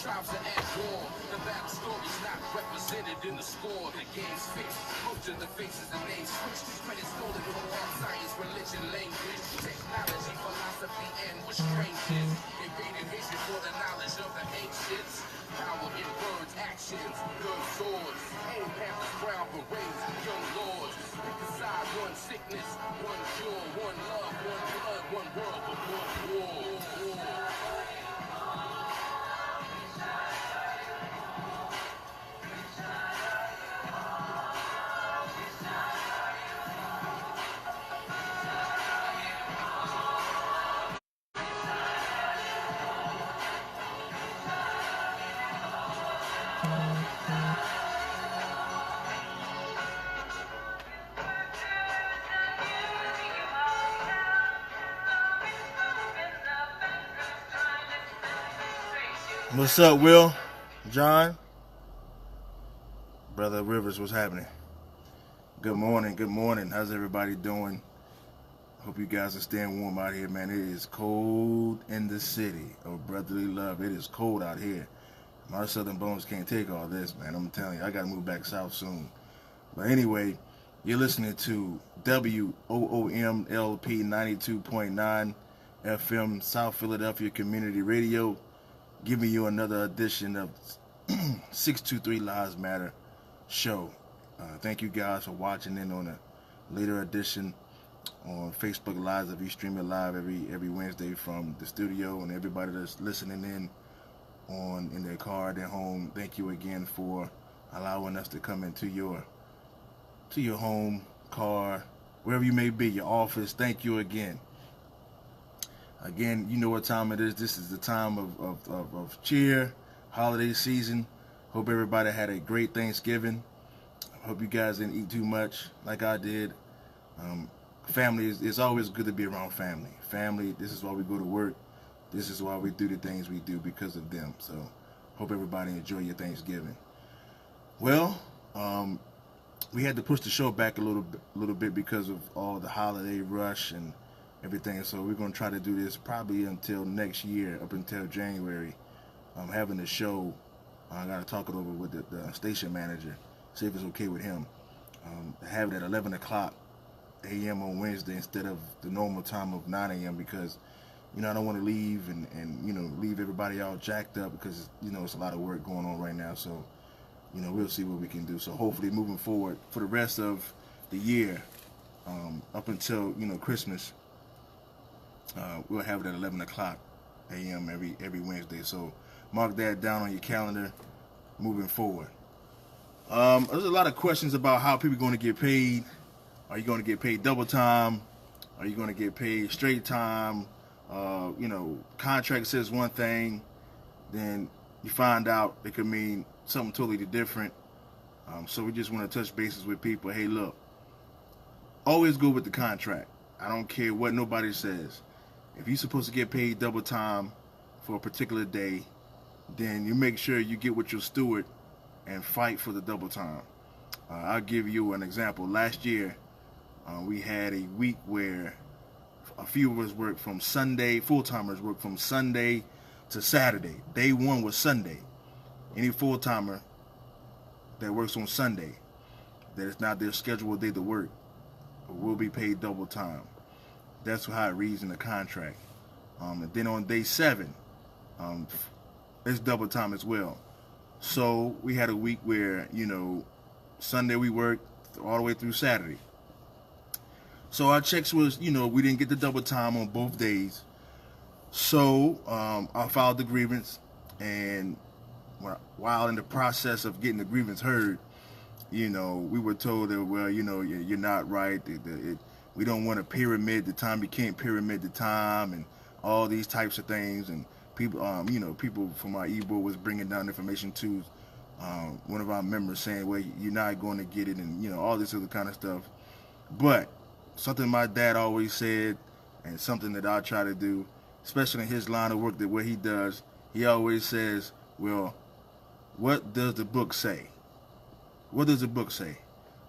tribes are at war. The battle story's not represented in the score. The game's fixed. Most of the faces and names switched. Credit stolen from art, science, religion, language, technology, philosophy, and restraints. Invaded vision for the knowledge of the ancients. Power in words, actions, good swords. Aim Panthers, brown berets, young lords. Pick a side, one sickness, one cure, one love, one blood, one world, but one war. What's up, Will? John? Brother Rivers, what's happening? Good morning, good morning. How's everybody doing? Hope you guys are staying warm out here, man. It is cold in the city of brotherly love. It is cold out here. My southern bones can't take all this, man. I'm telling you, I gotta move back south soon. But anyway, you're listening to WOOMLP 92.9 FM, South Philadelphia Community Radio, giving you another edition of 623 Lives Matter show. Thank you guys for watching in on a later edition on Facebook Live. If you stream it live every Wednesday from the studio, and everybody that's listening in their car, their home, thank you again for allowing us to come into your home, car, wherever you may be, your office. Thank you again. Again, you know what time it is. This is the time of cheer, holiday season. Hope everybody had a great Thanksgiving. Hope you guys didn't eat too much like I did. Family, it's always good to be around family. Family, this is why we go to work. This is why we do the things we do, because of them. So hope everybody enjoy your Thanksgiving. Well, we had to push the show back a little bit because of all the holiday rush and everything. So we're going to try to do this probably until next year, up until January. Having the show, I got to talk it over with the station manager, see if it's okay with him. Have it at 11 o'clock a.m. on Wednesday instead of the normal time of 9 a.m. because, I don't want to leave and leave everybody all jacked up because, it's a lot of work going on right now. So, we'll see what we can do. So hopefully moving forward for the rest of the year, up until, Christmas, we'll have it at 11 o'clock a.m. every Wednesday. So mark that down on your calendar moving forward. There's a lot of questions about how people are going to get paid. Are you going to get paid double time? Are you going to get paid straight time? Contract says one thing, then you find out it could mean something totally different. So we just want to touch bases with people. Hey, look, always go with the contract. I don't care what nobody says. If you're supposed to get paid double time for a particular day, then you make sure you get with your steward and fight for the double time. I'll give you an example. Last year, we had a week where a few of us worked from Sunday, full-timers worked from Sunday to Saturday. Day one was Sunday. Any full-timer that works on Sunday, that is not their scheduled day to work, will be paid double time. That's how it reads in the contract. And then on day 7, it's double time as well. So we had a week where, Sunday we worked all the way through Saturday. So our checks was, we didn't get the double time on both days. So I filed the grievance, and while in the process of getting the grievance heard, we were told that, well, you're not right. We don't want to pyramid the time. You can't pyramid the time and all these types of things. And people, people from our e-board was bringing down information to one of our members saying, well, you're not going to get it, and, all this other kind of stuff. But something my dad always said, and something that I try to do, especially in his line of work, that what he does, he always says, well, what does the book say? What does the book say?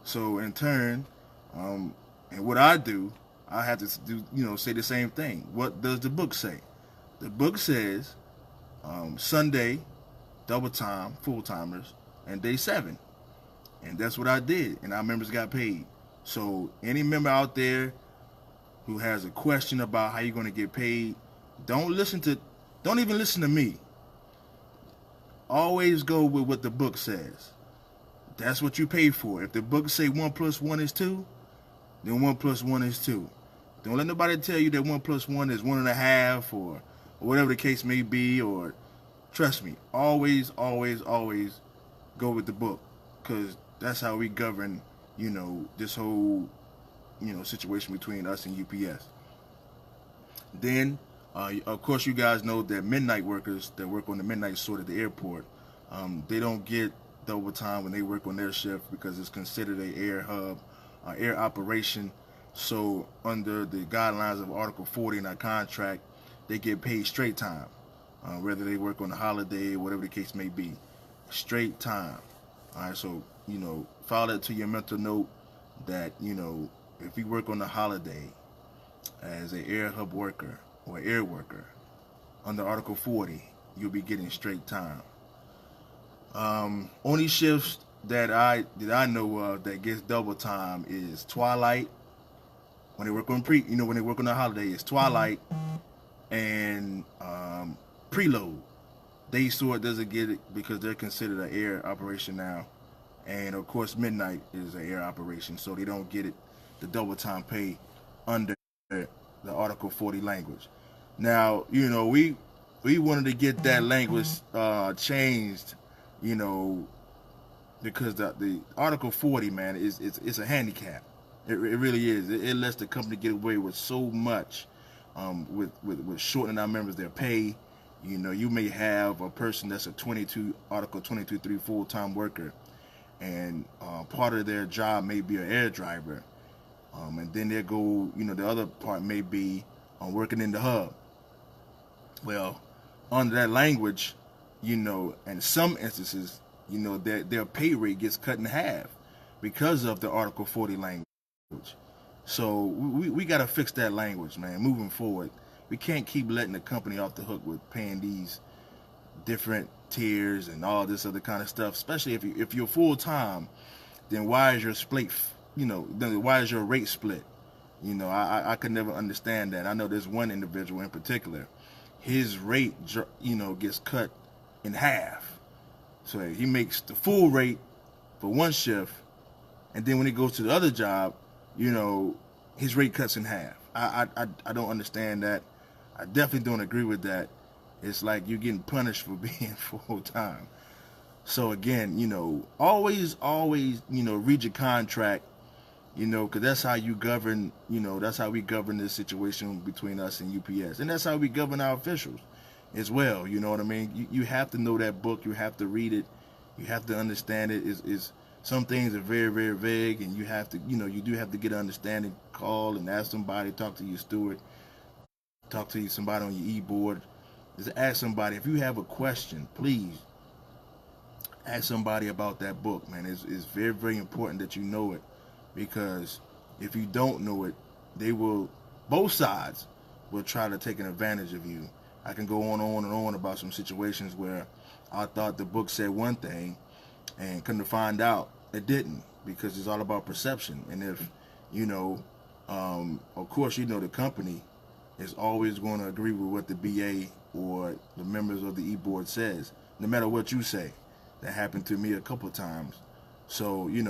So in turn, and what I do, I have to do, say the same thing. What does the book say? The book says Sunday double time, full timers, and day 7. And that's what I did, and our members got paid. So any member out there who has a question about how you're going to get paid, don't even listen to me. Always go with what the book says. That's what you pay for. If the book say 1 + 1 is 2, then 1 + 1 is 2. Don't let nobody tell you that 1 + 1 is 1.5 or whatever the case may be. Or trust me, always go with the book, because that's how we govern, this whole, situation between us and UPS. Then, of course, you guys know that midnight workers that work on the midnight sort at the airport, they don't get double time when they work on their shift, because it's considered a air hub, air operation. So under the guidelines of Article 40 in our contract, they get paid straight time, whether they work on a holiday, whatever the case may be, straight time. All right, so file that to your mental note that if you work on a holiday as an air hub worker or air worker under Article 40, you'll be getting straight time. Only shifts that I know of that gets double time is twilight. When they work on when they work on a holiday, it's twilight and preload. Day sort doesn't get it because they're considered an air operation now, and of course midnight is an air operation, so they don't get it the double time pay under the Article 40 language. Now we wanted to get that language changed, because the Article 40, man, it's a handicap. It really is. It lets the company get away with so much, with shortening our members their pay. You may have a person that's a Article 22.3 full-time worker, and part of their job may be an air driver, and then they go, the other part may be working in the hub. Well, under that language, in some instances, their pay rate gets cut in half because of the Article 40 language. So we got to fix that language, man, moving forward. We can't keep letting the company off the hook with paying these different tiers and all this other kind of stuff, especially if you're full-time. Then why is your split, why is your rate split? I could never understand that. I know there's one individual in particular, his rate, gets cut in half. So he makes the full rate for one shift, and then when he goes to the other job, his rate cuts in half. I don't understand that. I definitely don't agree with that. It's like you're getting punished for being full-time. So again, always, read your contract, because that's how you govern, that's how we govern this situation between us and UPS. And that's how we govern our officials as well, you know what I mean? You have to know that book. You have to read it. You have to understand it. Some things are very, very vague, and you have to, you do have to get an understanding. Call and ask somebody, talk to your steward, talk to somebody on your e-board. Just ask somebody. If you have a question, please ask somebody about that book, man. It's very, very important that you know it, because if you don't know it, both sides will try to take an advantage of you. I can go on and on about some situations where I thought the book said one thing and couldn't find out it didn't, because it's all about perception. And if, of course, the company is always going to agree with what the BA or the members of the e-board says, no matter what you say. That happened to me a couple of times. So, you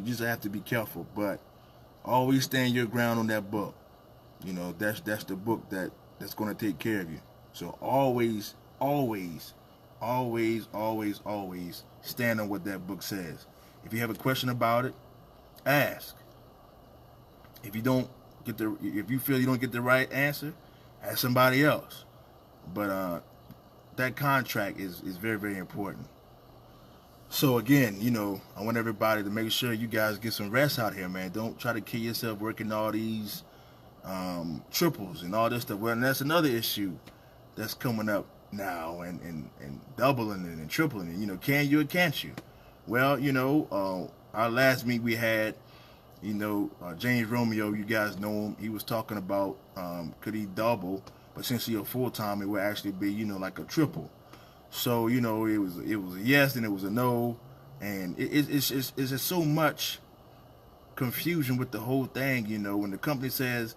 just have to be careful, but always stand your ground on that book. That's the book that's going to take care of you. So always stand on what that book says. If you have a question about it, ask. If you feel you don't get the right answer, ask somebody else. But that contract is very, very important. So again, I want everybody to make sure you guys get some rest out here, man. Don't try to kill yourself working all these triples and all this stuff. Well, and that's another issue that's coming up now, and doubling it and tripling it. Can you or can't you? Well, our last meet we had, James Romeo, you guys know him. He was talking about, could he double, but since you're full-time, it would actually be, like a triple. So you know, it was a yes and it was a no, and it's just so much confusion with the whole thing. You know, when the company says,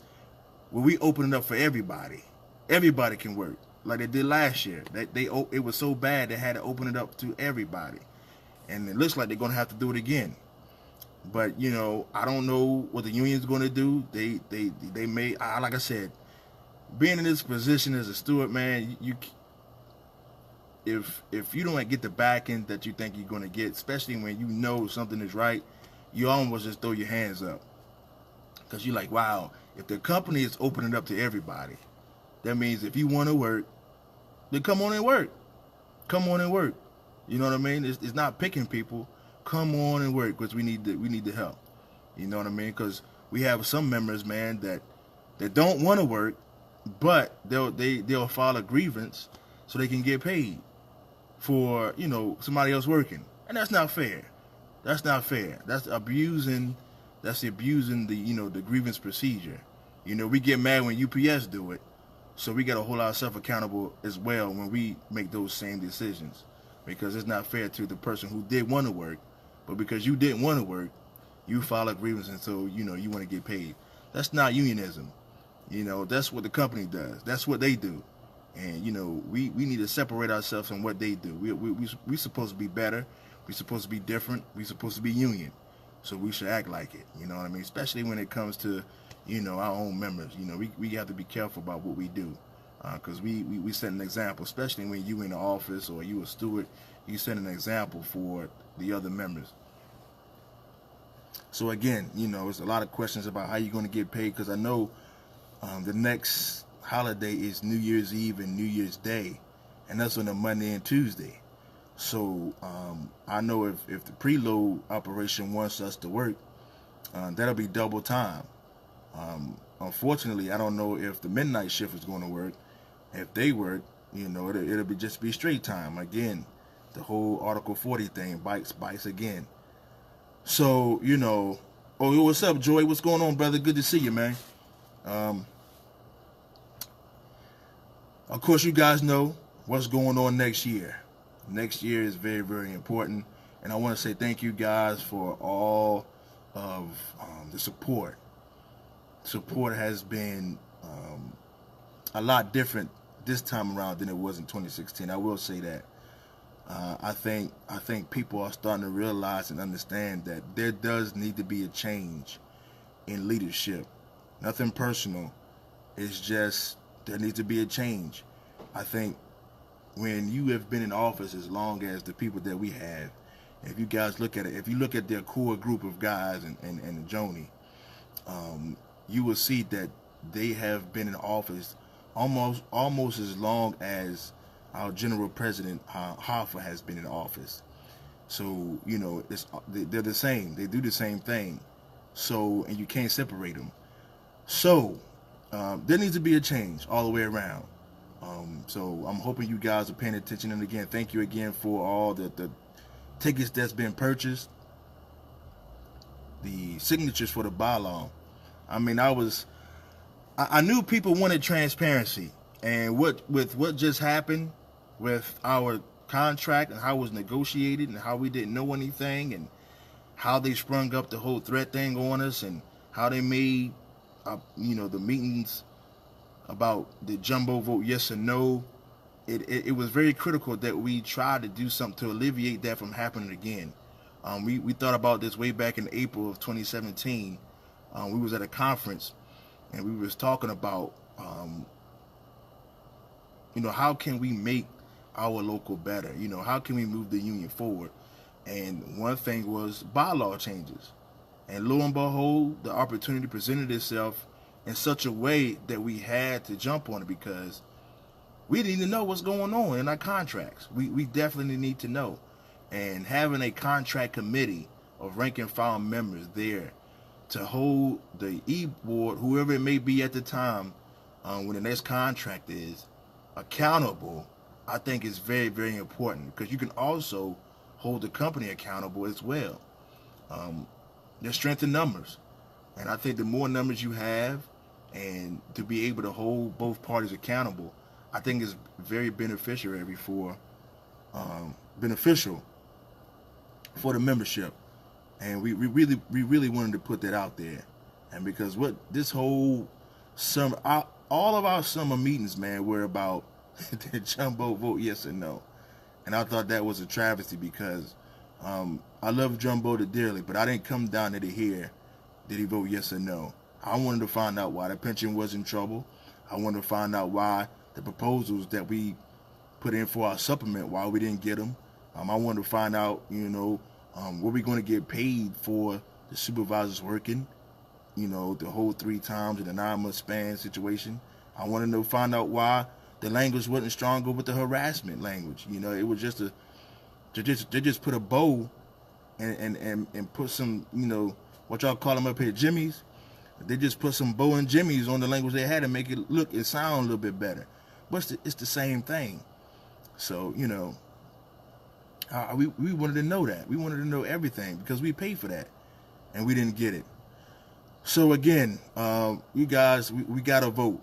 "Well, we open it up for everybody. Everybody can work," like they did last year. It was so bad they had to open it up to everybody, and it looks like they're gonna have to do it again. But you know, I don't know what the union's going to do. They may, like I said, being in this position as a steward, man, if you don't get the backing that you think you're going to get, especially when you know something is right, you almost just throw your hands up because you're like, wow, if the company is opening up to everybody, that means if you want to work, then come on and work. Come on and work. You know what I mean? It's not picking people. Come on and work because we need the help. You know what I mean? Because we have some members, man, that don't want to work, but they'll file a grievance so they can get paid for, you know, somebody else working, and that's not fair. That's not fair. That's abusing the, you know, the grievance procedure. You know, we get mad when UPS do it, so we got to hold ourselves accountable as well when we make those same decisions, because it's not fair to the person who did want to work. But because you didn't want to work, you file a grievance and so, you know, you want to get paid. That's not unionism. You know, that's what the company does. That's what they do. And, you know, we need to separate ourselves from what they do. We supposed to be better. We're supposed to be different. We're supposed to be union. So we should act like it. You know what I mean? Especially when it comes to, you know, our own members. You know, we have to be careful about what we do. Because we set an example, especially when you in the office or you a steward, you set an example for the other members. So again, you know, it's a lot of questions about how you're going to get paid, because I know the next holiday is New Year's Eve and New Year's Day, and that's on a Monday and Tuesday. So I know if the preload operation wants us to work, that'll be double time. Unfortunately, I don't know if the midnight shift is going to work. If they work, you know, it'll be straight time again. The whole Article 40 thing bites again. So, you know, oh, what's up, Joy? What's going on, brother? Good to see you, man. Of course, you guys know what's going on next year. Next year is very, very important. And I want to say thank you guys for all of the support. Support has been a lot different this time around than it was in 2016. I will say that. I think people are starting to realize and understand that there does need to be a change in leadership. Nothing personal. It's just there needs to be a change. I think when you have been in office as long as the people that we have, if you guys look at it, if you look at their core group of guys and Joni, you will see that they have been in office almost as long as our General President Hoffa has been in office. So, you know, they're the same. They do the same thing. So, and you can't separate them. So, there needs to be a change all the way around. So, I'm hoping you guys are paying attention. And again, thank you again for all the tickets that's been purchased, the signatures for the bylaw. I mean, I knew people wanted transparency, and with what just happened with our contract and how it was negotiated and how we didn't know anything and how they sprung up the whole threat thing on us and how they made, you know, the meetings about the jumbo vote yes or no. It was very critical that we tried to do something to alleviate that from happening again. We thought about this way back in April of 2017. We was at a conference and we was talking about, you know, how can we make our local better? You know, how can we move the union forward? And one thing was bylaw changes. And lo and behold, the opportunity presented itself in such a way that we had to jump on it because we didn't even know what's going on in our contracts. We definitely need to know. And having a contract committee of rank and file members there to hold the E-board, whoever it may be at the time, when the next contract is, accountable, I think is very, very important, because you can also hold the company accountable as well. There's strength in numbers, and I think the more numbers you have and to be able to hold both parties accountable, I think is very beneficiary for beneficial for the membership, and we really wanted to put that out there. And because what this whole summer, all of our summer meetings, man, were about the Jumbo vote yes or no. And I thought that was a travesty because I love Jumbo dearly, but I didn't come down there to hear did he vote yes or no. I wanted to find out why the pension was in trouble. I wanted to find out why the proposals that we put in for our supplement, why we didn't get them. I wanted to find out, were we going to get paid for the supervisors working, the whole 3 times in a 9-month span situation. I wanted to find out why the language wasn't stronger with the harassment language. It was just they just put a bow and put some, what y'all call them up here, jimmies. They just put some bow and jimmies on the language they had to make it look and sound a little bit better. But it's the same thing. So, we wanted to know that. We wanted to know everything because we paid for that, and we didn't get it. So again, you guys, we gotta vote.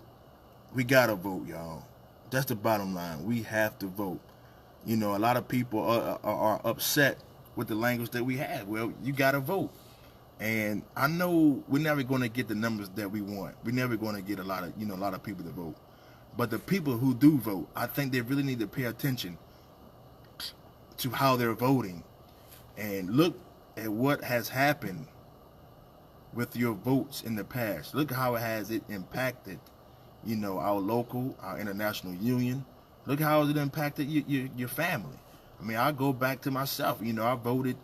We gotta vote, y'all. That's the bottom line. We have to vote. A lot of people are upset with the language that we have. Well, you gotta vote. And I know we're never going to get the numbers that we want. We're never going to get a lot of people to vote. But the people who do vote, I think they really need to pay attention to how they're voting and look at what has happened with your votes in the past. Look how it has impacted, our local, our international union. Look how it impacted your family. I mean, I go back to myself. I voted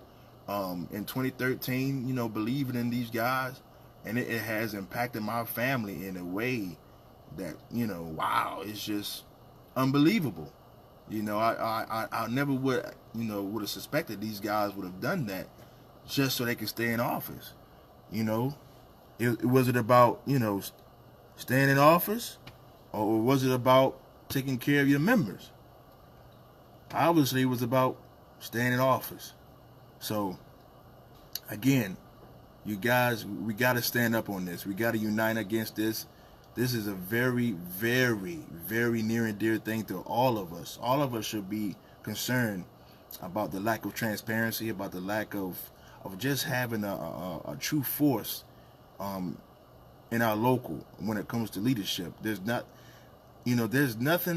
in 2013, believing in these guys, and it has impacted my family in a way that, wow, it's just unbelievable. I never would have suspected these guys would have done that just so they could stay in office. Was it about, staying in office, or was it about taking care of your members? Obviously, it was about staying in office. So, again, you guys, we got to stand up on this. We got to unite against this. This is a very, very, very near and dear thing to all of us. All of us should be concerned about the lack of transparency, about the lack of just having a true force in our local when it comes to leadership. There's nothing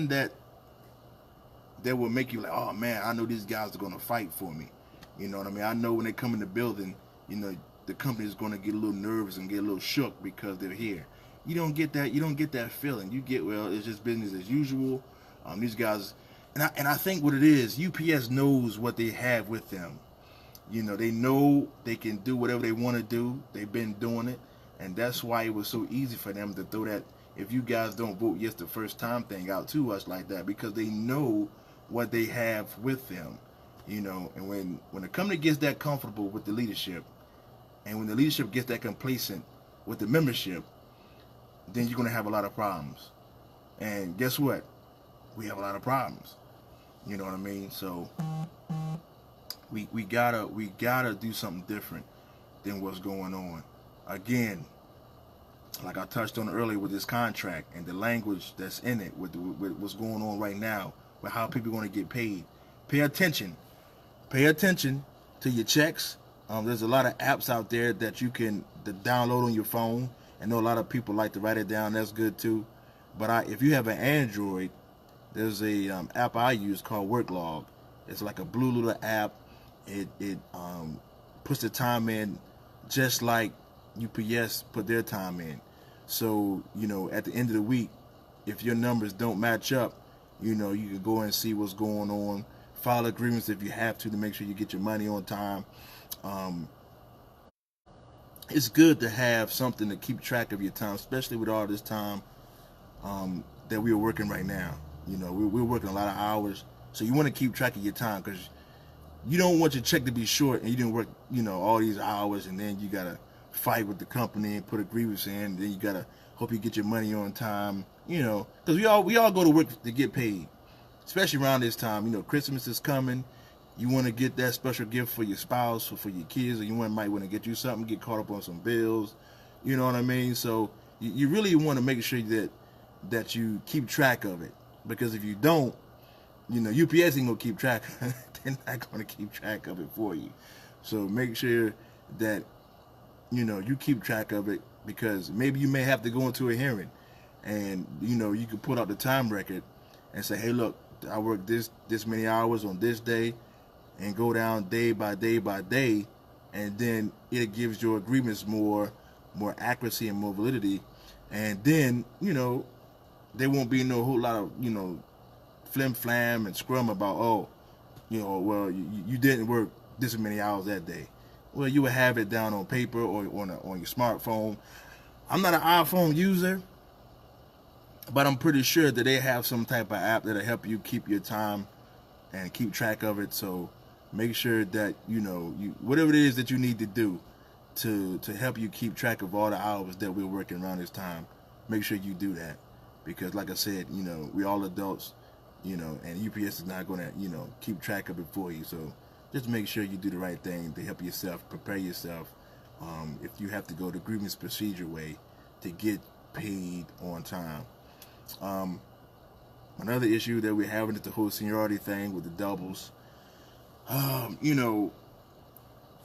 that will make you like, oh man, I know these guys are going to fight for me. You know what I mean? I know when they come in the building, the company is going to get a little nervous and get a little shook because they're here. You don't get that. You don't get that feeling. You get, well, it's just business as usual. These guys, and I think what it is, UPS knows what they have with them. They know they can do whatever they want to do. They've been doing it, and that's why it was so easy for them to throw that "if you guys don't vote yes the first time" thing out to us like that, because they know what they have with them. And when the company gets that comfortable with the leadership, and when the leadership gets that complacent with the membership, then you're going to have a lot of problems. And guess what? We have a lot of problems. You know what I mean? So we gotta do something different than what's going on. Again, like I touched on earlier with this contract and the language that's in it, with what's going on right now, with how people are going to get paid. Pay attention. Pay attention to your checks. There's a lot of apps out there that you can download on your phone. I know a lot of people like to write it down. That's good too. But if you have an Android, there's a app I use called Worklog. It's like a blue little app. It puts the time in just like UPS put their time in. So, at the end of the week, if your numbers don't match up, you can go and see what's going on. File agreements if you have to make sure you get your money on time. It's good to have something to keep track of your time, especially with all this time that we are working right now. We're working a lot of hours, so you want to keep track of your time, because you don't want your check to be short and you didn't work, all these hours, and then you gotta fight with the company and put a grievance in. And then you gotta hope you get your money on time, because we all go to work to get paid, especially around this time. Christmas is coming. You want to get that special gift for your spouse or for your kids, or you might want to get you something, get caught up on some bills. You know what I mean? So you really want to make sure that you keep track of it, because if you don't, UPS ain't gonna keep track. They're not gonna keep track of it for you. So make sure that you keep track of it, because maybe you may have to go into a hearing, and you can put out the time record and say, hey, look, I worked this many hours on this day, and go down day by day by day, and then it gives your agreements more accuracy and more validity, and then there won't be no whole lot of flim flam and scrum about, oh, well, you didn't work this many hours that day. Well, you would have it down on paper or on your smartphone. I'm not an iPhone user, but I'm pretty sure that they have some type of app that'll help you keep your time and keep track of it. So make sure that whatever it is that you need to do to help you keep track of all the hours that we're working around this time, make sure you do that, because like I said, we all adults, and UPS is not going to keep track of it for you. So just make sure you do the right thing to help yourself, prepare yourself, if you have to go the grievance procedure way to get paid on time. Another issue that we're having is the whole seniority thing with the doubles.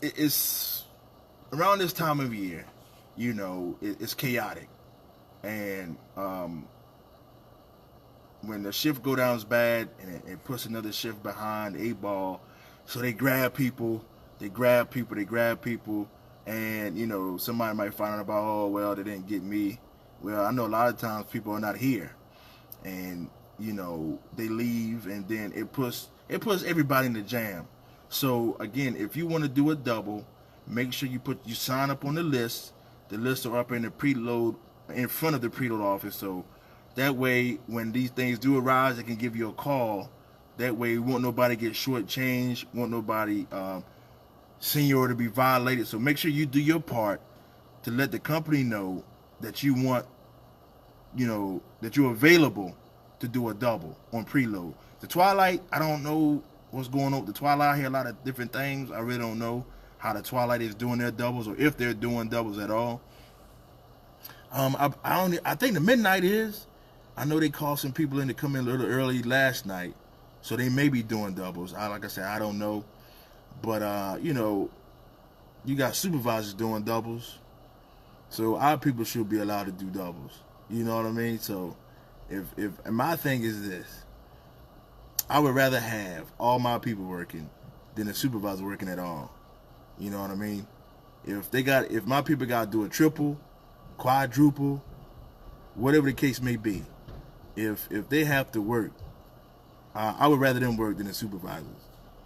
It's around this time of year, it's chaotic, and when the shift go down is bad, and it puts another shift behind the 8 ball, so they grab people, and somebody might find out about, oh, well, they didn't get me. Well, I know a lot of times people are not here, and they leave, and then it puts everybody in the jam. So again, if you want to do a double, make sure you sign up on the list. The lists are up in the preload, in front of the preload office, so that way when these things do arise, they can give you a call. That way, won't nobody get shortchanged, won't nobody seniority to be violated. So make sure you do your part to let the company know that you want, that you're available to do a double on preload. The Twilight, I don't know what's going on with the Twilight. I hear a lot of different things. I really don't know how the Twilight is doing their doubles, or if they're doing doubles at all. I think the Midnight is. I know they called some people in to come in a little early last night, so they may be doing doubles. Like I said, I don't know. But, you got supervisors doing doubles. So our people should be allowed to do doubles. You know what I mean? So and my thing is this. I would rather have all my people working than a supervisor working at all. You know what I mean? If my people got to do a triple, quadruple, whatever the case may be, if they have to work, I would rather them work than the supervisors.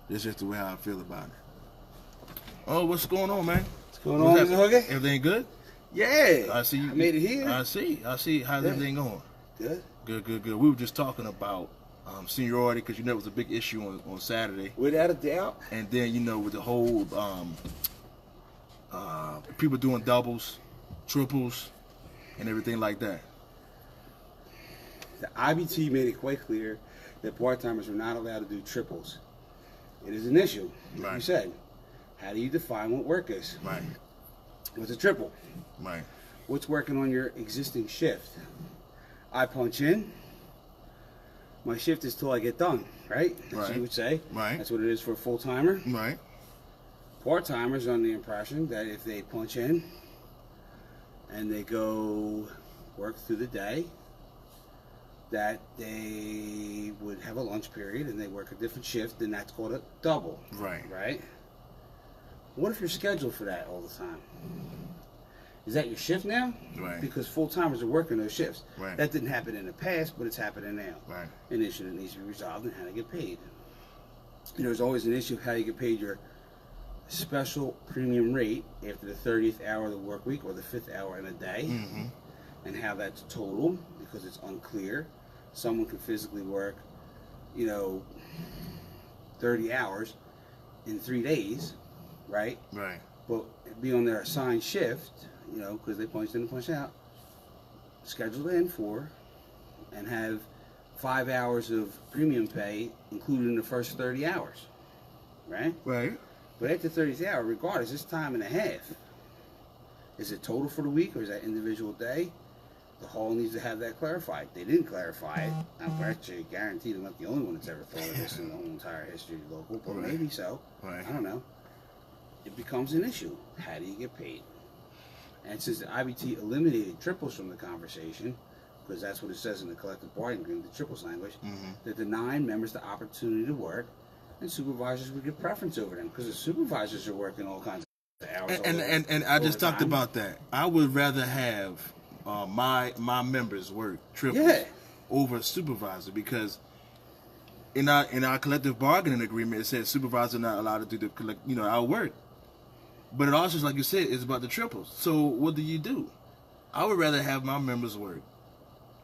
That's just the way how I feel about it. Oh, what's going on, man? What's going on, Mr. Hooker? Everything good? Yeah. I see you. I made it here. I see. How's everything going? Good. Good. We were just talking about seniority, because it was a big issue on Saturday. Without a doubt. And then, with the whole people doing doubles, triples, and everything like that. The IBT made it quite clear that part-timers are not allowed to do triples. It is an issue, like right. you said. How do you define what work is? Right. What's a triple? Right. What's working on your existing shift? I punch in. My shift is till I get done, right? That's what you would say. Right. That's what it is for a full-timer. Right. Part-timers are under the impression that if they punch in and they go work through the day, that they would have a lunch period and they work a different shift, and that's called a double. Right. Right? What if you're scheduled for that all the time? Is that your shift now? Right. Because full-timers are working those shifts. Right. That didn't happen in the past, but it's happening now. Right. An issue that needs to be resolved and how to get paid. There's always an issue of how you get paid your special premium rate after the 30th hour of the work week or the 5th hour in a day, and how that's totaled, because it's unclear. Someone can physically work, 30 hours in 3 days, right? Right. But be on their assigned shift, because they punched in and punched out, scheduled in for, and have 5 hours of premium pay included in the first 30 hours, right? Right. But after 30th hour, regardless, it's time and a half. Is it total for the week, or is that individual day? the hall needs to have that clarified. They didn't clarify it. I'm actually guaranteed I'm not the only one that's ever thought of this in the whole entire history of the local, but Right. maybe so. Right. I don't know. It becomes an issue. How do you get paid? And since the IBT eliminated triples from the conversation, because that's what it says in the collective bargaining agreement, the triples language, that denying members the opportunity to work, and supervisors would get preference over them, because the supervisors are working all kinds of hours. And I just talked overtime. about that. I would rather have my members work triples Yeah. over a supervisor, because in our collective bargaining agreement it says supervisors are not allowed to do our work. But it also, like you said, is about the triples. So what do? I would rather have my members work.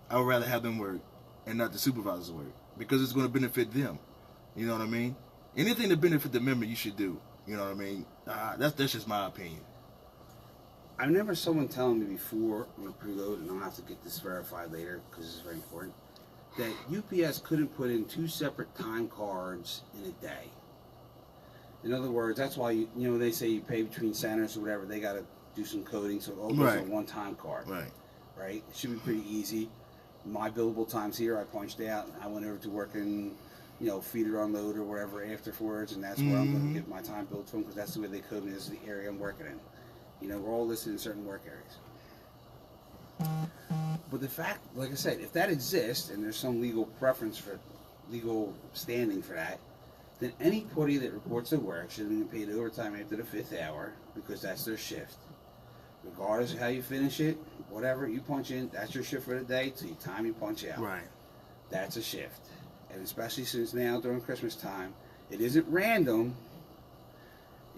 I would rather have them work and not the supervisors work, because it's going to benefit them. You know what I mean? Anything to benefit the member, you should do. You know what I mean? That's just my opinion. I remember someone telling me before on the preload, and I'll have to get this verified later because it's very important, that UPS couldn't put in 2 separate time cards in a day. In other words, that's why they say you pay between centers or whatever. They got to do some coding, so it all goes Right. on one time card. Right. Right? It should be pretty easy. My billable times here, I punched out. I went over to working, feeder unload or whatever afterwards, and that's where I'm going to get my time billed from, because that's the way they code me. This is the area I'm working in. We're all listed in certain work areas. But the fact, like I said, if that exists and there's some legal preference for legal standing for that, then any party that reports their work should be paid overtime after the 5th hour, because that's their shift. Regardless of how you finish it, whatever you punch in, that's your shift for the day till the time you punch out. Right. That's a shift. And especially since now during Christmas time, it isn't random.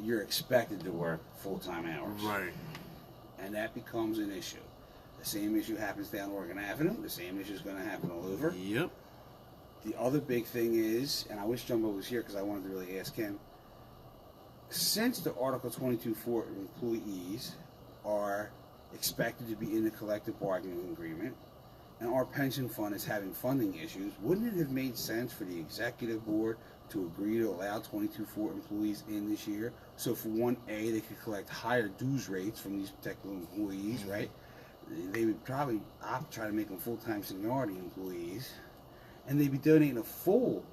You're expected to work full-time hours. Right. And that becomes an issue. The same issue happens down Oregon Avenue. The same issue is going to happen all over. Yep. The other big thing is, and I wish Jumbo was here because I wanted to really ask him, since the Article 22.4 employees are expected to be in the collective bargaining agreement, and our pension fund is having funding issues, wouldn't it have made sense for the executive board to agree to allow 22.4 employees in this year? So for 1A, they could collect higher dues rates from these particular employees, right? They would probably opt to try to make them full-time seniority employees, and they'd be donating a full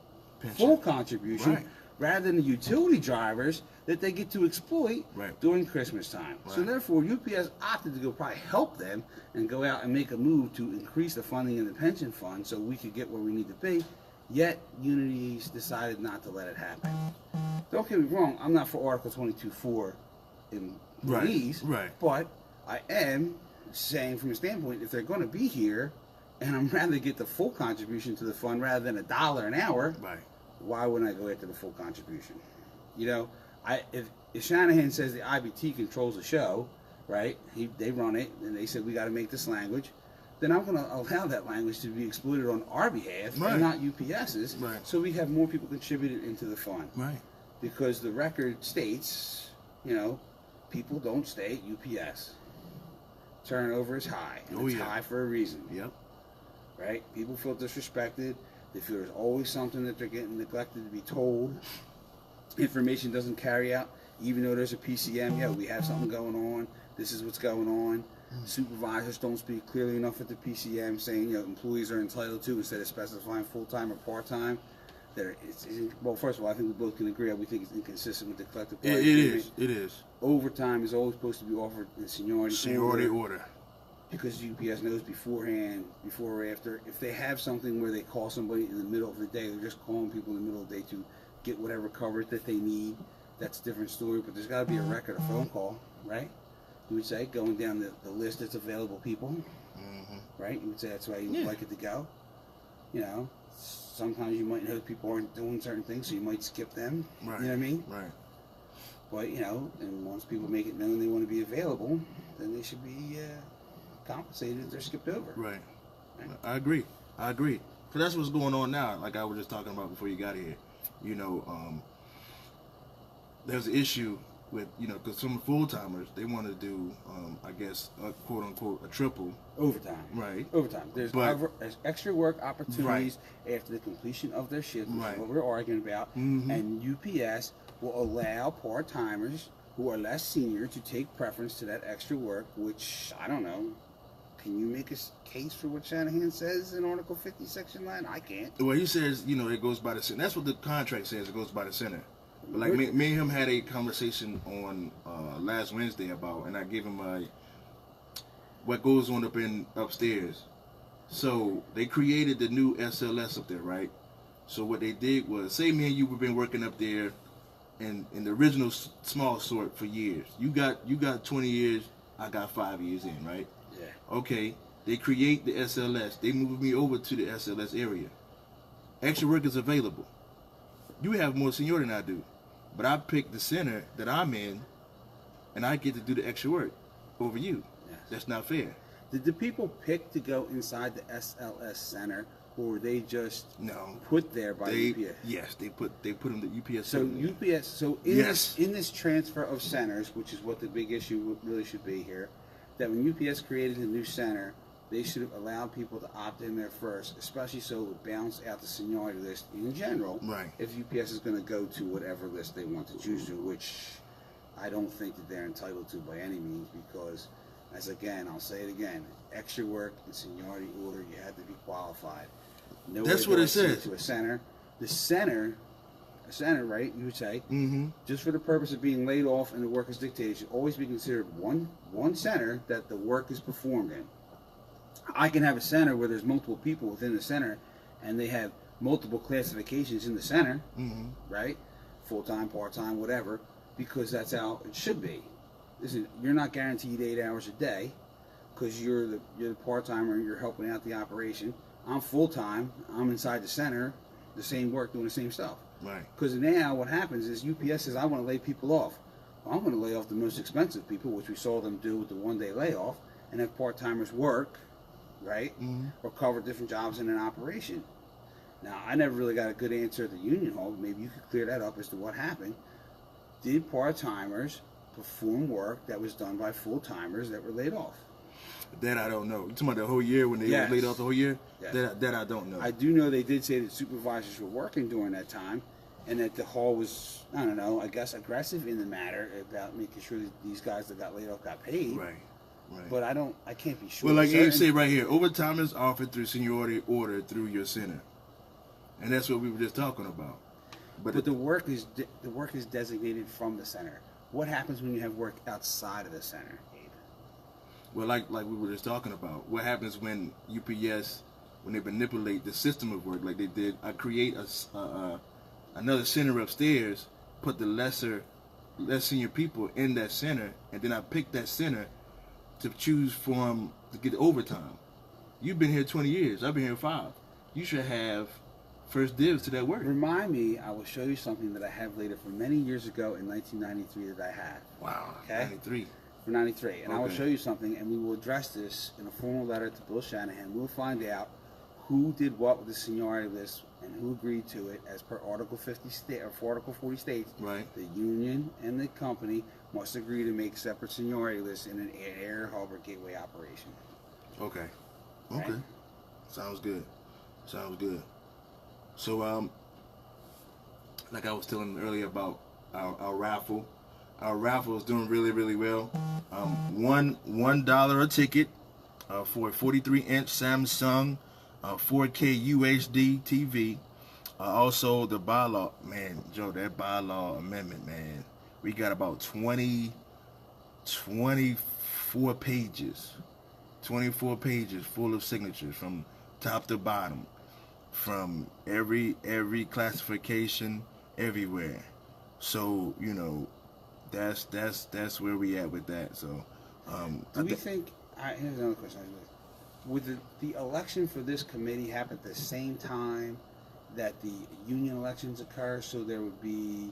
contribution, Right. rather than the utility drivers that they get to exploit Right. during Christmas time. So Right. therefore, UPS opted to go probably help them and go out and make a move to increase the funding in the pension fund so we could get where we need to be. Yet Unity's decided not to let it happen. Don't get me wrong, I'm not for Article 22.4 employees, Right. but I am saying from a standpoint, if they're going to be here, and I'm rather get the full contribution to the fund rather than $1 an hour, Right. why wouldn't I go after the full contribution? If Shanahan says the IBT controls the show, right? They run it, and they said we got to make this language, then I'm going to allow that language to be exploited on our behalf Right. and not UPS's, Right. so we have more people contributed into the fund. Right. Because the record states, people don't stay at UPS. Turnover is high, and Oh, it's yeah. high for a reason. Yep. Right? People feel disrespected. They feel there's always something that they're getting neglected to be told. Information doesn't carry out, even though there's a PCM. Yeah, we have something going on. This is what's going on. Supervisors don't speak clearly enough at the PCM, saying employees are entitled to, instead of specifying full-time or part-time. Well, first of all, I think we both can agree. We think it's inconsistent with the collective It bargaining is. agreement. It is. Overtime is always supposed to be offered in Seniority order. because UPS knows beforehand, before or after, if they have something where they call somebody in the middle of the day, they're just calling people in the middle of the day to get whatever coverage that they need. That's a different story, but there's got to be a record, a phone call, right? You would say, going down the list that's available people, right? You would say that's why you would like it to go. Sometimes you might know people aren't doing certain things, so you might skip them. Right. You know what I mean? Right. But, and once people make it known they want to be available, then they should be compensated if they're skipped over. Right. I agree. So that's what's going on now. Like I was just talking about before you got here. There's an issue with, because some full-timers, they want to do, I guess, a quote-unquote, a triple. Overtime. Right. Overtime. There's extra work opportunities after the completion of their shift, which is what we're arguing about. And UPS will allow part-timers who are less senior to take preference to that extra work, which, I don't know, Can you make a case for what Shanahan says in Article 50, Section 9? I can't. Well, he says, it goes by the center. That's what the contract says. It goes by the center. But like me and him had a conversation on last Wednesday about, and I gave him what goes on upstairs. So they created the new SLS up there, right? So what they did was, say me and you have been working up there in the original small sort for years. You got 20 years. I got 5 years in, right? Yeah. Okay. They create the SLS. They move me over to the SLS area. Extra work is available. You have more seniority than I do. But I picked the center that I'm in, and I get to do the extra work over you. Yes. That's not fair. Did the people pick to go inside the SLS center, or were they just No. put there by UPS? Yes, they put them to UPS. So center. UPS. So in Yes. this transfer of centers, which is what the big issue really should be here, that when UPS created a new center, they should have allowed people to opt in there first, especially so it would balance out the seniority list in general. Right. If UPS is going to go to whatever list they want to choose to, which I don't think that they're entitled to by any means, because, as again, I'll say it again, extra work in seniority order, you had to be qualified. No That's way what do it I see says. To a center, a center, right? You would say, Mm-hmm. just for the purpose of being laid off and the work is dictated, should always be considered one center that the work is performed in. I can have a center where there's multiple people within the center, and they have multiple classifications in the center, Mm-hmm. right? Full-time, part-time, whatever, because that's how it should be. Listen, you're not guaranteed 8 hours a day because you're the part-timer, you're helping out the operation. I'm full-time, I'm inside the center, the same work, doing the same stuff. Right. Because now what happens is UPS says, I want to lay people off. Well, I'm going to lay off the most expensive people, which we saw them do with the one-day layoff, and have part-timers work, right? Mm-hmm. Or cover different jobs in an operation. Now, I never really got a good answer at the union hall. Maybe you could clear that up as to what happened. Did part-timers perform work that was done by full-timers that were laid off? That I don't know. You talking about the whole year when they Yes. were laid off the whole year? Yes. That I don't know. I do know they did say that supervisors were working during that time, and that the hall was, I don't know, I guess aggressive in the matter about making sure that these guys that got laid off got paid. Right. Right. But I can't be sure. Well, like you certain. say right here, overtime is offered through seniority order through your center, and that's what we were just talking about. But the work is designated from the center. What happens when you have work outside of the center, Abe? Well, like we were just talking about, what happens when UPS, when they manipulate the system of work, like they did? I create another center upstairs, put the less senior people in that center, and then I pick that center to choose from to get overtime. You've been here 20 years. I've been here 5. You should have first dibs to that work. Remind me, I will show you something that I have later from many years ago in 1993 that I had. Wow. Okay. 93. For 93. And I will Okay. show you something, and we will address this in a formal letter to Bill Shanahan. We'll find out who did what with the seniority list and who agreed to it as per Article 50 or Article 40 states. Right. The union and the company must agree to make separate seniority lists in an air, harbor, gateway operation. Okay. Okay. Right. Sounds good. Sounds good. So, like I was telling them earlier about our raffle. Our raffle is doing really, really well. $1 a ticket for a 43-inch Samsung 4K UHD TV. Also, the bylaw, man, Joe, that bylaw amendment, man. We got about 24 pages. 24 pages full of signatures from top to bottom. From every classification, everywhere. So, that's where we at with that. So, Do we think? Here's another question. Would the election for this committee happen at the same time that the union elections occur, so there would be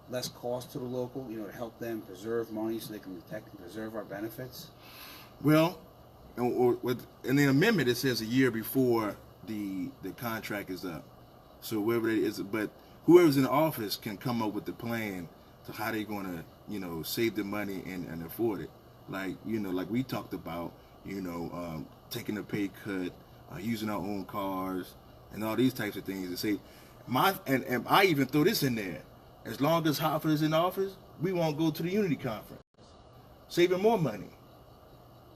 less cost to the local, to help them preserve money so they can protect and preserve our benefits? well, in the amendment it says a year before the contract is up. So whoever it is, but whoever's in office can come up with the plan to how they're going to, save the money and afford it. Like, like we talked about, taking a pay cut, using our own cars, and all these types of things. To say, and I even throw this in there. As long as Hartford is in office, we won't go to the Unity Conference, saving more money.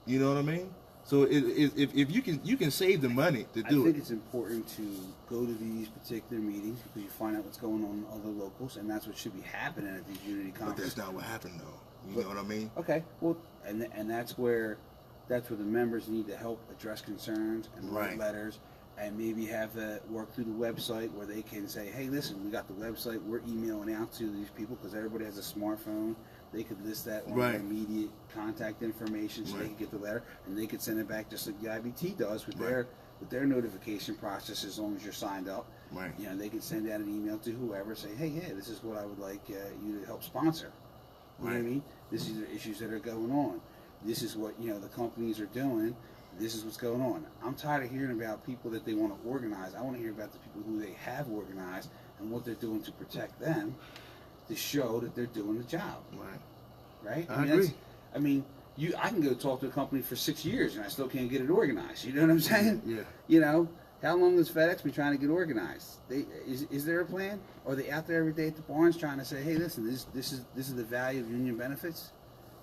You know what I mean? So if you can save the money to I do think it. it's important to go to these particular meetings because you find out what's going on in other locals, and that's what should be happening at these unity But conferences. that's not what happened though. You know what I mean? Okay, well, and that's where the members need to help address concerns and write Right. letters, and maybe have the work through the website where they can say, hey, listen, we got the website, we're emailing out to these people because everybody has a smartphone. They could list that on Right. their immediate contact information so they Right. can get the letter, and they could send it back just like the IBT does with Right. their notification process. As long as you're signed up, Right. you know, they can send out an email to whoever, say, hey, yeah, this is what I would like you to help sponsor. You know what I Right. mean? This is the issues that are going on. This is what, you know, the companies are doing. This is what's going on. I'm tired of hearing about people that they want to organize. I want to hear about the people who they have organized and what they're doing to protect them, to show that they're doing the job, Right. right? I mean, agree. I can go talk to a company for 6 years and I still can't get it organized. You know what I'm saying? Yeah. You know, how long has FedEx been trying to get organized? Is there a plan? Or are they out there every day at the barns trying to say, hey, listen, this is the value of union benefits?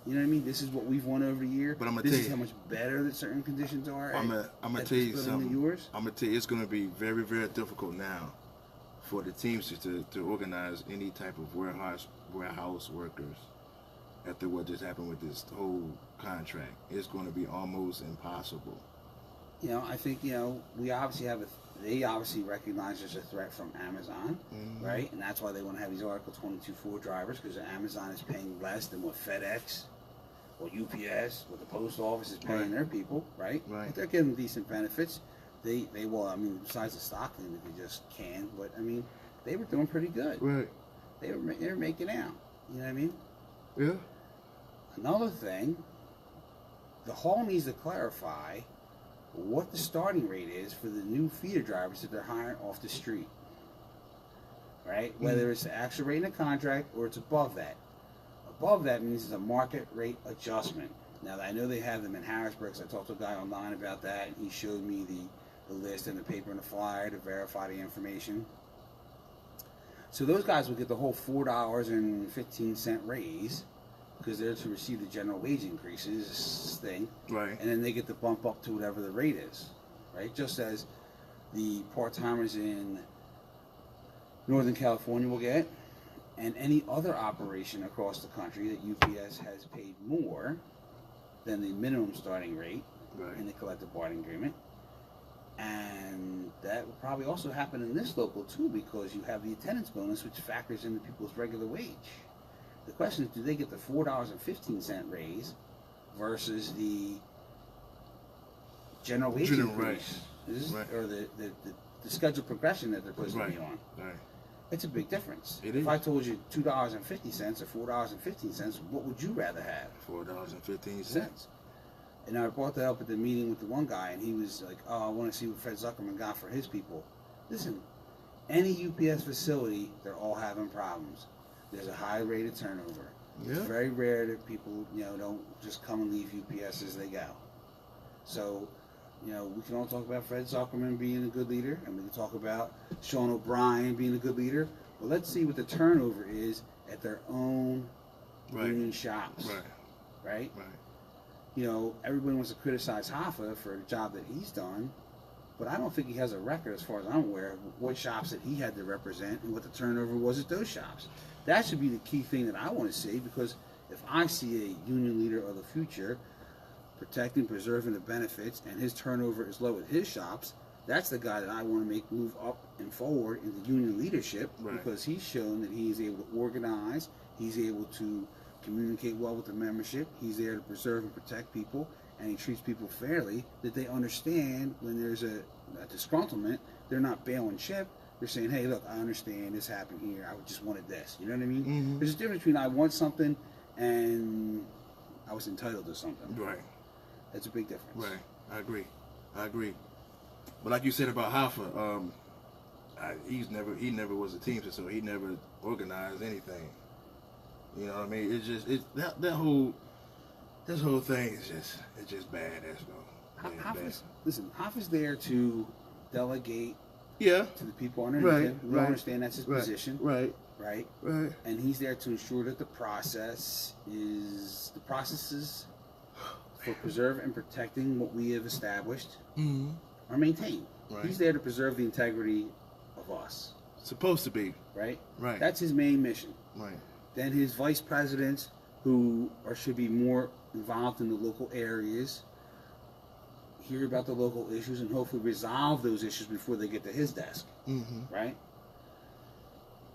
You know what I mean? This is what we've won over the year. But I'm gonna this tell is you- how much better that certain conditions are. I'm gonna at tell you this building something. than yours. I'm gonna tell you it's gonna be very, very difficult now for the Teamsters to organize any type of warehouse workers after what just happened with this whole contract. It's gonna be almost impossible. You know, I think, you know, we obviously they obviously recognize there's a threat from Amazon, Mhm. right? And that's why they want to have these Article 22.4 drivers, because Amazon is paying less than what FedEx or UPS, what the post office is paying Right. their people, right? Right. But they're getting decent benefits. They will, I mean, besides the stock thing that they just canned, but I mean, they were doing pretty good. Right. They were making out. You know what I mean? Yeah. Another thing, the hall needs to clarify what the starting rate is for the new feeder drivers that they're hiring off the street. Right? Whether it's the actual rate in the contract or it's above that. Above that means it's a market rate adjustment. Now, I know they have them in Harrisburg, so I talked to a guy online about that, and he showed me the list and the paper and the flyer to verify the information. So those guys will get the whole $4.15 raise because they're to receive the general wage increases thing, Right. and then they get to bump up to whatever the rate is, right? Just as the part-timers in Northern California will get, and any other operation across the country that UPS has paid more than the minimum starting rate Right. in the collective bargaining agreement. And that will probably also happen in this local too, because you have the attendance bonus, which factors into people's regular wage. The question is, do they get the $4.15 raise versus the general wage General increase, right. or the scheduled progression that they're supposed to be Right. on? Right. It's a big difference. It if is. I told you $2.50 or $4.15, what would you rather have? $4.15. Cents. And I brought that up at the meeting with the one guy, and he was like, "Oh, I want to see what Fred Zuckerman got for his people." Listen, any UPS facility, they're all having problems. There's a high rate of turnover. Yeah. It's very rare that people, you know, don't just come and leave UPS as they go. So, you know, we can all talk about Fred Zuckerman being a good leader, and we can talk about Sean O'Brien being a good leader. But let's see what the turnover is at their own Right. union shops. Right. Right? Right. You know, everybody wants to criticize Hoffa for the job that he's done, but I don't think he has a record, as far as I'm aware, of what shops that he had to represent and what the turnover was at those shops. That should be the key thing that I want to see, because if I see a union leader of the future protecting, preserving the benefits, and his turnover is low at his shops, that's the guy that I want to make move up and forward into union leadership, Right. because he's shown that he's able to organize, he's able to communicate well with the membership, he's there to preserve and protect people, and he treats people fairly, that they understand when there's a disgruntlement, they're not bailing ship, they're saying, hey, look, I understand this happened here, I just wanted this, you know what I mean? Mhm. There's a difference between I want something and I was entitled to something. Right. That's a big difference. Right. I agree. But like you said about Hoffa, he never was a teamster, so he never organized anything. You know what I mean? It's just this whole thing is just bad as well. Yeah, Listen, Hoffa's there to delegate yeah. to the people underneath Right, him. We right, understand that's his position, Right. right? Right. And he's there to ensure that the process is for preserve and protecting what we have established Mm-hmm. or maintained. Right. He's there to preserve the integrity of us, Supposed to be. right? Right. That's his main mission. Right. Then his vice presidents, who should be more involved in the local areas, hear about the local issues and hopefully resolve those issues before they get to his desk, Mm-hmm. right?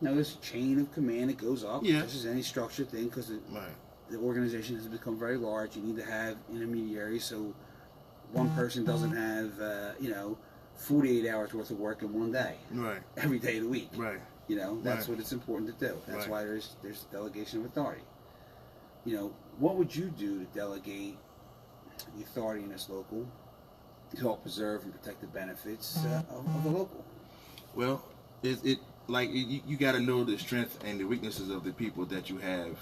Now there's a chain of command that goes up, Yeah. just as any structured thing, because Right. the organization has become very large. You need to have intermediaries, so one person doesn't have 48 hours worth of work in one day, Right. every day of the week. Right. That's Right. what it's important to do. That's Right. why there's delegation of authority. What would you do to delegate the authority in this local to help preserve and protect the benefits of the local? Well, you got to know the strength and the weaknesses of the people that you have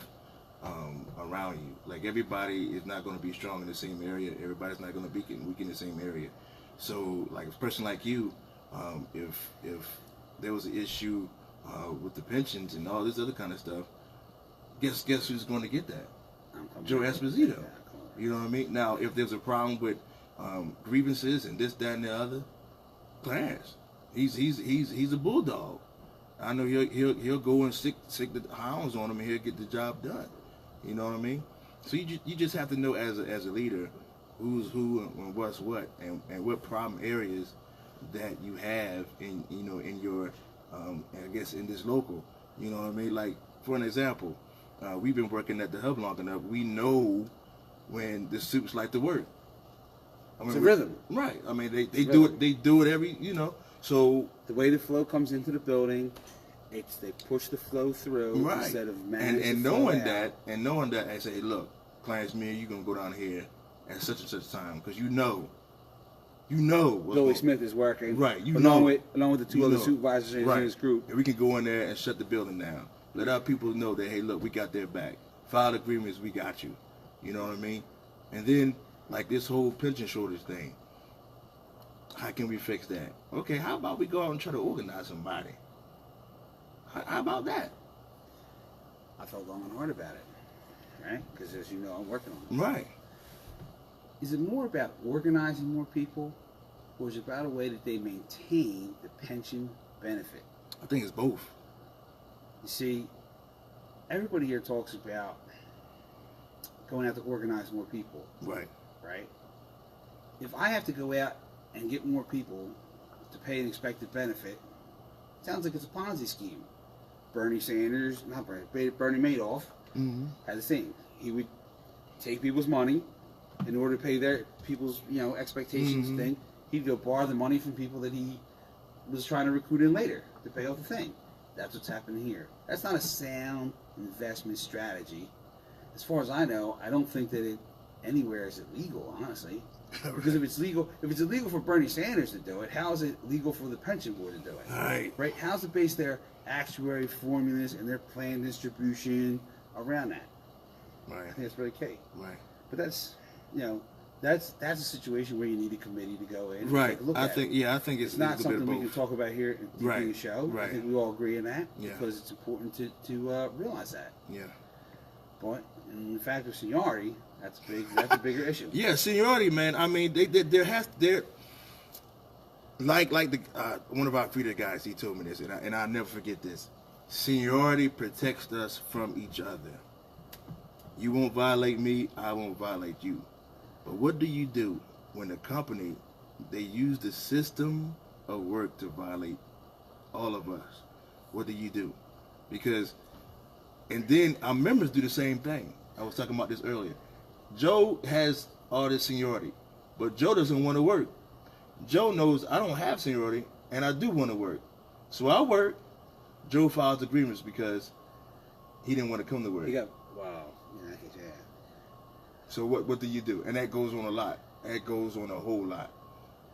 around you. Like, everybody is not going to be strong in the same area. Everybody's not going to be weak in the same area. So, like a person like you, if there was an issue with the pensions and all this other kind of stuff, guess who's going to get that? Joe Esposito. You know what I mean? Now, if there's a problem with grievances and this, that, and the other, Clarence, he's a bulldog. I know he'll go and stick the hounds on him and he'll get the job done. You know what I mean? So you just have to know as a leader who's who and what's what and what problem areas that you have in your I guess in this local. You know what I mean? Like, for an example, we've been working at the hub long enough. We know when the soups like to work. I mean, It's a rhythm. Right. I mean, they do it. They do it every. So The way the flow comes into the building, they push the flow through right. instead of manage and the flow knowing out. that, I say, hey, look, Clarence, me and you gonna go down here at such and such time because you know. Billy Smith is working, right? along with the two other know. supervisors in Right. his group. And we can go in there and shut the building down. Let our people know that, hey, look, we got their back. File agreements, we got you. You know what I mean? And then, like this whole pension shortage thing, how can we fix that? Okay, how about we go out and try to organize somebody? How about that? I thought long and hard about it, right? Because as you know, I'm working on it. Right. Is it more about organizing more people, or is it about a way that they maintain the pension benefit? I think it's both. You see, everybody here talks about going out to organize more people, Right. right? If I have to go out and get more people to pay an expected benefit, it sounds like it's a Ponzi scheme. Bernie Madoff Mm-hmm. had the same. He would take people's money in order to pay their people's expectations Mhm. thing. He'd go borrow the money from people that he was trying to recruit in later to pay off the thing. That's what's happening here. That's not a sound investment strategy. As far as I know, I don't think that it anywhere is illegal, honestly. Because if it's illegal for Bernie Sanders to do it, how is it legal for the pension board to do it? Right. Right? How's it based their actuary formulas and their plan distribution around that? I Right. think that's really key. Right. But that's a situation where you need a committee to go in and Right. take a look I at think it. it's It's not a bit something of we both. can talk about here in Right. the show. Right. I think we all agree in that Yeah. because it's important to realize that. Yeah. But in the fact of seniority, that's a bigger issue. Yeah, seniority, man. I mean, there like one of our feeder guys, he told me this, and I'll never forget this. Seniority protects us from each other. You won't violate me, I won't violate you. But what do you do when a company, they use the system of work to violate all of us? What do you do? Because, and then our members do the same thing. I was talking about this earlier. Joe has all this seniority, but Joe doesn't want to work. Joe knows I don't have seniority, and I do want to work. So I work. Joe files agreements because he didn't want to come to work. Wow. Yeah. So what do you do? And that goes on a lot. That goes on a whole lot.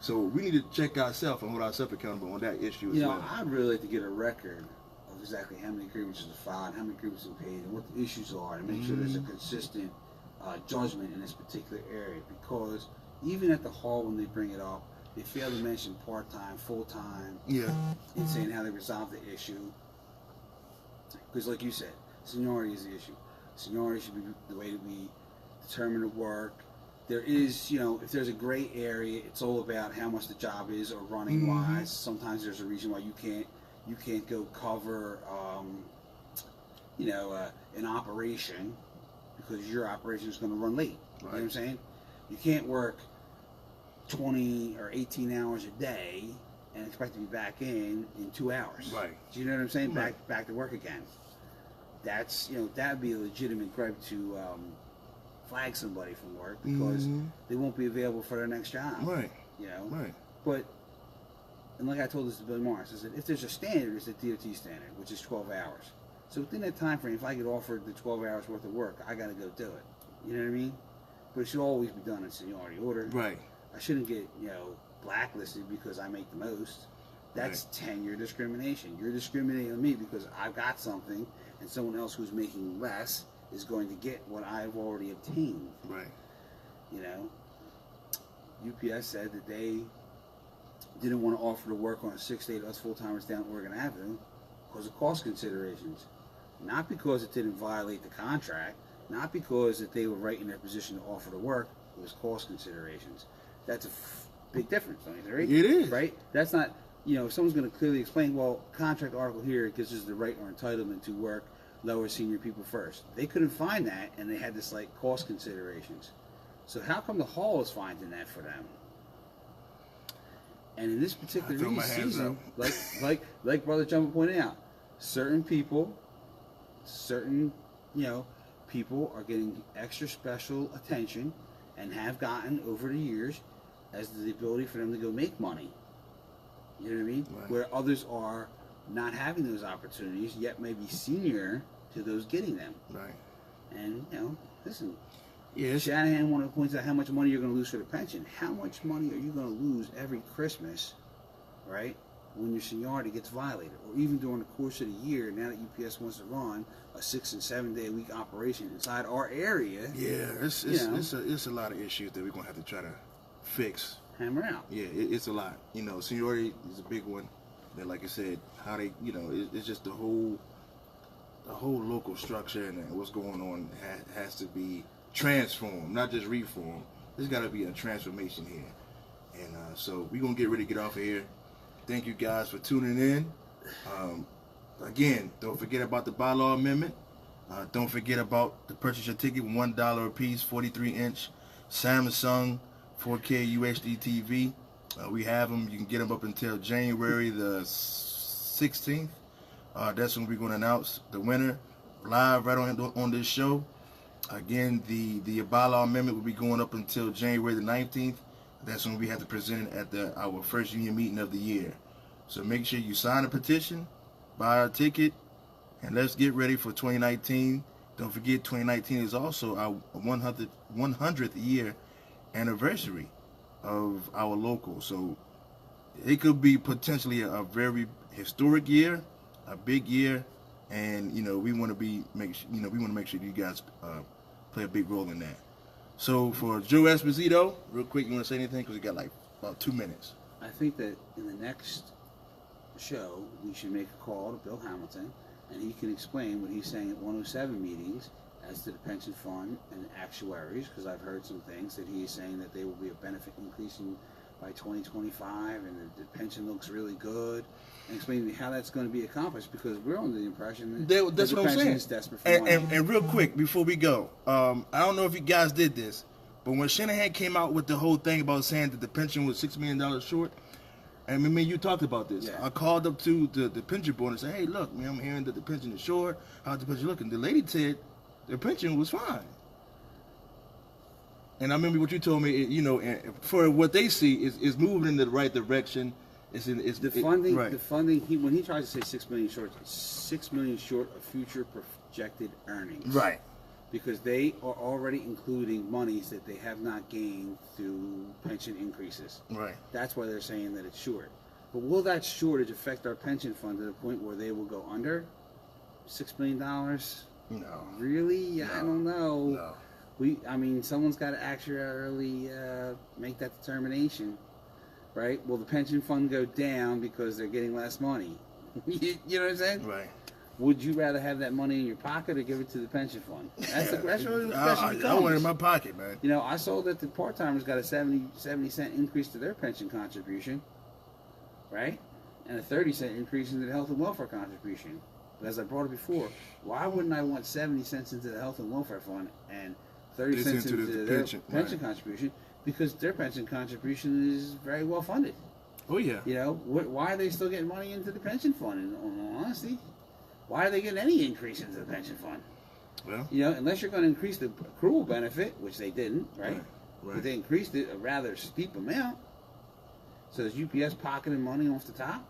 So we need to check ourselves and hold ourselves accountable on that issue as well. I'd really like to get a record of exactly how many agreements are filed, how many agreements are paid, and what the issues are, to make sure there's a consistent judgment in this particular area. Because even at the hall, when they bring it up, they fail to mention part-time, full-time, Yeah. and saying how they resolve the issue. Because, like you said, seniority is the issue. Seniority should be the way that we determine the work, there is, if there's a gray area, it's all about how much the job is or running wise. Sometimes there's a reason why you can't go cover, an operation because your operation is going to run late. Right. You know what I'm saying? You can't work 20 or 18 hours a day and expect to be back in 2 hours. Right. Do you know what I'm saying? Right. Back to work again. That's, that would be a legitimate gripe to flag somebody from work because they won't be available for their next job. Right. Right. But, and like I told this to Billy Morris, I said, if there's a standard, it's a DOT standard, which is 12 hours. So within that time frame, if I get offered the 12 hours worth of work, I got to go do it. You know what I mean? But it should always be done in seniority order. Right. I shouldn't get, blacklisted because I make the most. That's tenure discrimination. You're discriminating on me because I've got something and someone else who's making less is going to get what I've already obtained. Right. UPS said that they didn't want to offer to work on a 6-day to us full-timers down Oregon Avenue because of cost considerations. Not because it didn't violate the contract, not because that they were right in their position to offer to work, it was cost considerations. That's a big difference, don't you think? Right? It is. Right? That's not, if someone's going to clearly explain, well, contract article here gives us the right or entitlement to work lower senior people first. They couldn't find that, and they had this, cost considerations. So how come the hall is finding that for them? And in this particular throw my hands season, up. like Brother Jumbo pointed out, certain people people are getting extra special attention and have gotten over the years as the ability for them to go make money. You know what I mean? Right. Where others are not having those opportunities, yet may be senior to those getting them. Right. And, listen, Yes. Shanahan wanted to point out how much money you're going to lose for the pension. How much money are you going to lose every Christmas, right, when your seniority gets violated? Or even during the course of the year, now that UPS wants to run a 6- and 7-day-a-week operation inside our area. Yeah, it's a lot of issues that we're going to have to try to fix. Hammer out. Yeah, it's a lot. Seniority is a big one. And like I said, how they, it's just the whole local structure and what's going on has to be transformed, not just reformed. There's got to be a transformation here. And so we're going to get ready to get off of here. Thank you guys for tuning in. Again, don't forget about the bylaw amendment. Don't forget about the purchase your ticket, $1 a piece, 43-inch Samsung 4K UHD TV. We have them. You can get them up until January the 16th. That's when we're going to announce the winner live right on this show. Again, the bylaw amendment will be going up until January the 19th. That's when we have to present it at our first union meeting of the year. So make sure you sign a petition, buy our ticket, and let's get ready for 2019. Don't forget, 2019 is also our 100th year anniversary of our local. So it could be potentially a very historic year, a big year, and we want to make sure you guys play a big role in that. So for Joe Esposito, real quick, you want to say anything? Because we got about 2 minutes. I think that in the next show, we should make a call to Bill Hamilton, and he can explain what he's saying at 107 meetings as to the pension fund and actuaries, because I've heard some things that he is saying that they will be a benefit increasing by 2025, and the pension looks really good. And explain to me how that's going to be accomplished, because we're under the impression that That's the what I'm pension saying. is desperate for money. And real quick, before we go, I don't know if you guys did this, but when Shanahan came out with the whole thing about saying that the pension was $6 million short, and me and you talked about this. Yeah. I called up to the pension board and said, hey, look, man, I'm hearing that the pension is short. How's the pension looking? The lady said the pension was fine. And I remember what you told me, and for what they see is moving in the right direction. The funding, right. the funding. When he tries to say $6 million short, $6 million short of future projected earnings. Right. Because they are already including monies that they have not gained through pension increases. Right. That's why they're saying that it's short. But will that shortage affect our pension fund to the point where they will go under $6 million? No. Really? No. I don't know. No. Someone's got to actually make that determination, right? Will the pension fund go down because they're getting less money? You know what I'm saying? Right. Would you rather have that money in your pocket or give it to the pension fund? That's the question. I want it in my pocket, man. You know, I saw that the part-timers got a 70-cent increase to their pension contribution, right? And a 30-cent increase into the health and welfare contribution. But as I brought it before, why wouldn't I want 70 cents into the health and welfare fund and 30 cents into their pension contribution? Because their pension contribution is very well funded. Oh, yeah. You know, why are they still getting money into the pension fund, in all honesty? Why are they getting any increase into the pension fund? Well, you know, unless you're going to increase the accrual benefit, which they didn't, right? But they increased it a rather steep amount. So is UPS pocketing money off the top?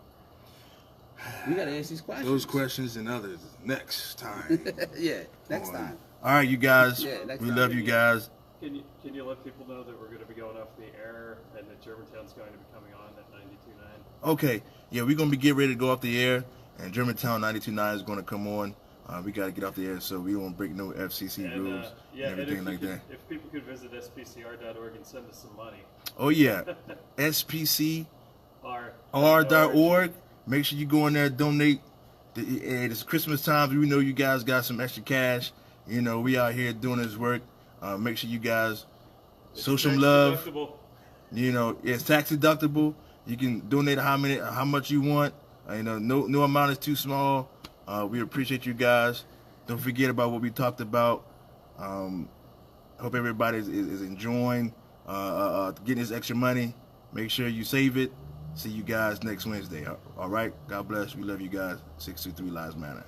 We got to ask these questions. Those questions and others next time. Yeah, next time. All right, you guys. Yeah, next we time. love you guys. Can you let people know that we're going to be going off the air and that Germantown's going to be coming on at 92.9? Okay. Yeah, we're going to be getting ready to go off the air, and Germantown 92.9 is going to come on. We got to get off the air so we don't break no FCC rules and everything like that. If people could visit spcr.org and send us some money. Oh, yeah. SPCR.org. Make sure you go in there, donate. It's Christmas time. We know you guys got some extra cash. You know, we out here doing this work. Make sure you guys show some love. Deductible. You know, it's tax deductible. You can donate how much you want. You know, no amount is too small. We appreciate you guys. Don't forget about what we talked about. Hope everybody is enjoying getting this extra money. Make sure you save it. See you guys next Wednesday. All right. God bless. We love you guys. 623 Lives Matter.